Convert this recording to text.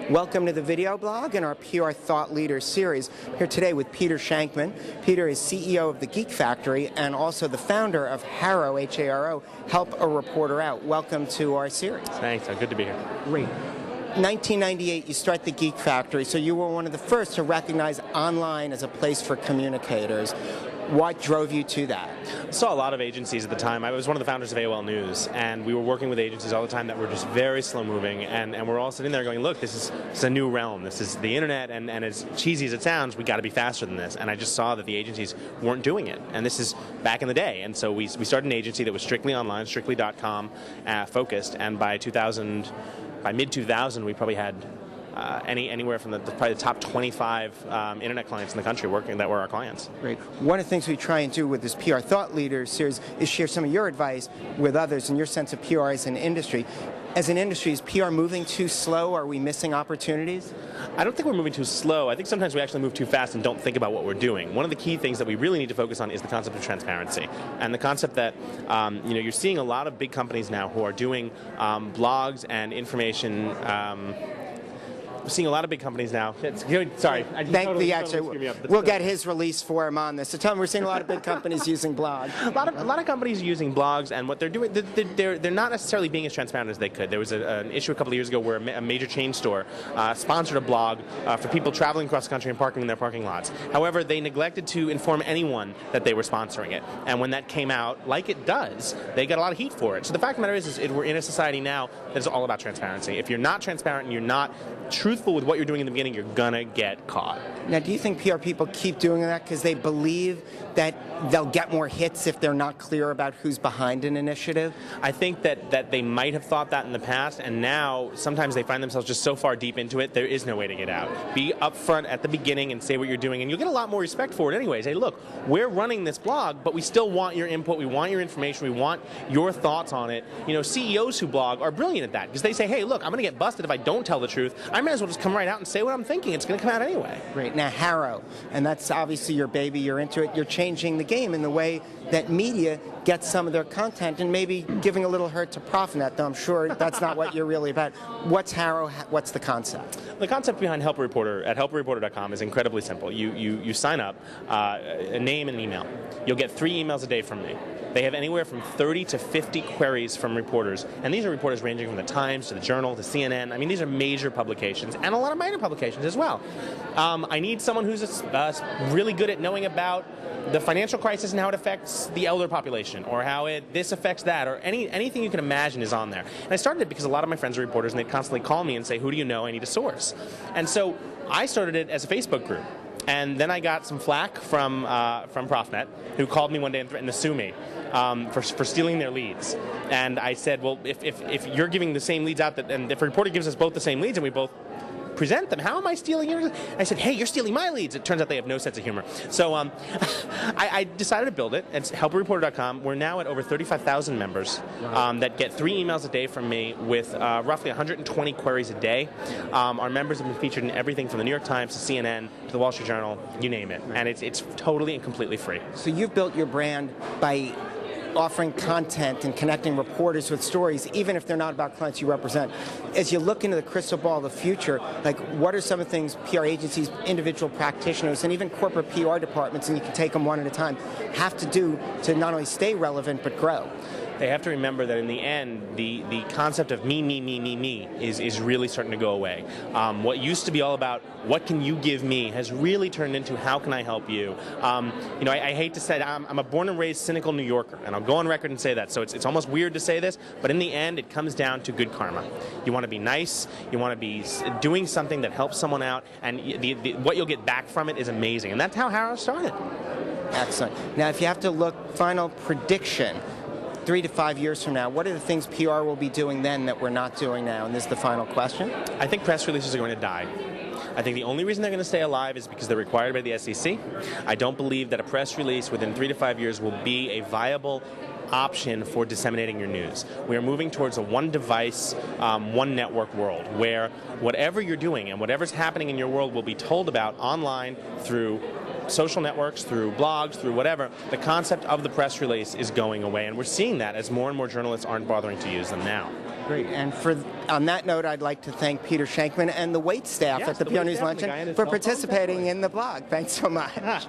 Welcome to the video blog and our PR Thought Leader series. Here today with Peter Shankman. Peter is CEO of the Geek Factory and also the founder of HARO, H-A-R-O, Help a Reporter Out. Welcome to our series. Thanks, good to be here. Great. 1998, you start the Geek Factory, so you were one of the first to recognize online as a place for communicators. What drove you to that? I saw a lot of agencies at the time. I was one of the founders of AOL News, and we were working with agencies all the time that were just very slow-moving, and we're all sitting there going, look, this is a new realm. This is the internet, and as cheesy as it sounds, we got to be faster than this. And I just saw that the agencies weren't doing it, and this is back in the day. And so we started an agency that was strictly online, strictly.com focused, and by mid-2000, we probably had anywhere from probably the top 25 internet clients in the country working that were our clients. Great. One of the things we try and do with this PR Thought Leader series is share some of your advice with others and your sense of PR as an industry. As an industry, is PR moving too slow? Are we missing opportunities? I don't think we're moving too slow. I think sometimes we actually move too fast and don't think about what we're doing. One of the key things that we really need to focus on is the concept of transparency, and the concept that you're seeing a lot of big companies now who are doing blogs and information. Seeing a lot of big companies now. Sorry, we'll get his release for him on this. So tell him we're seeing a lot of big companies using blogs. A lot of companies are using blogs, and what they're doing, they're not necessarily being as transparent as they could. There was an issue a couple of years ago where a major chain store sponsored a blog for people traveling across the country and parking in their parking lots. However, they neglected to inform anyone that they were sponsoring it, and when that came out, like it does, they got a lot of heat for it. So the fact of the matter is we're in a society now that is all about transparency. If you're not transparent and you're not truthful with what you're doing in the beginning, you're gonna get caught. Now, do you think PR people keep doing that because they believe that they'll get more hits if they're not clear about who's behind an initiative? I think that they might have thought that in the past, and now sometimes they find themselves just so far deep into it, there is no way to get out. Be upfront at the beginning and say what you're doing, and you'll get a lot more respect for it anyways. Hey, look, we're running this blog, but we still want your input, we want your information, we want your thoughts on it. CEOs who blog are brilliant at that, because they say, hey, look, I'm going to get busted if I don't tell the truth. I might as well just come right out and say what I'm thinking. It's going to come out anyway. Great. Now, HARO, and that's obviously your baby, you're into it, you're changing the game in the way that media gets some of their content and maybe giving a little hurt to Profnet, though I'm sure that's not what you're really about. What's HARO? What's the concept? The concept behind Help a Reporter at helpareporter.com is incredibly simple. You sign up, a name and an email. You'll get 3 emails a day from me. They have anywhere from 30 to 50 queries from reporters, and these are reporters ranging from the Times to the Journal to CNN. I mean, these are major publications, and a lot of minor publications as well. I need someone who's really good at knowing about the financial crisis and how it affects the elder population, or how this affects that, or anything you can imagine is on there. And I started it because a lot of my friends are reporters, and they'd constantly call me and say, who do you know? I need a source. And so I started it as a Facebook group. And then I got some flack from Profnet, who called me one day and threatened to sue me for stealing their leads. And I said, well, if you're giving the same leads out, and if a reporter gives us both the same leads and we both present them, how am I stealing yours? I said, hey, you're stealing my leads. It turns out they have no sense of humor. So I decided to build it. It's helpareporter.com. We're now at over 35,000 members that get 3 emails a day from me with roughly 120 queries a day. Our members have been featured in everything from the New York Times to CNN to the Wall Street Journal, you name it. And it's totally and completely free. So you've built your brand by offering content and connecting reporters with stories, even if they're not about clients you represent. As you look into the crystal ball of the future, like, what are some of the things PR agencies, individual practitioners, and even corporate PR departments, and you can take them one at a time, have to do to not only stay relevant but grow? They have to remember that in the end, the concept of me is really starting to go away. What used to be all about what can you give me has really turned into how can I help you. I hate to say it, I'm a born and raised cynical New Yorker, and I'll go on record and say that. So it's almost weird to say this, but in the end, it comes down to good karma. You want to be nice, you want to be doing something that helps someone out, and what you'll get back from it is amazing. And that's how HARO started. Excellent. Now, if you have to look, final prediction, 3 to 5 years from now, what are the things PR will be doing then that we're not doing now? And this is the final question. I think press releases are going to die. I think the only reason they're going to stay alive is because they're required by the SEC. I don't believe that a press release within 3 to 5 years will be a viable option for disseminating your news. We are moving towards a one-device, one-network world where whatever you're doing and whatever's happening in your world will be told about online through social networks, through blogs, through whatever. The concept of the press release is going away, and we're seeing that as more and more journalists aren't bothering to use them now. Great. And on that note, I'd like to thank Peter Shankman and the wait staff Yes, at the the PR wait News staff and the Luncheon guy on his for cell phone, participating definitely. in the blog. Thanks so much.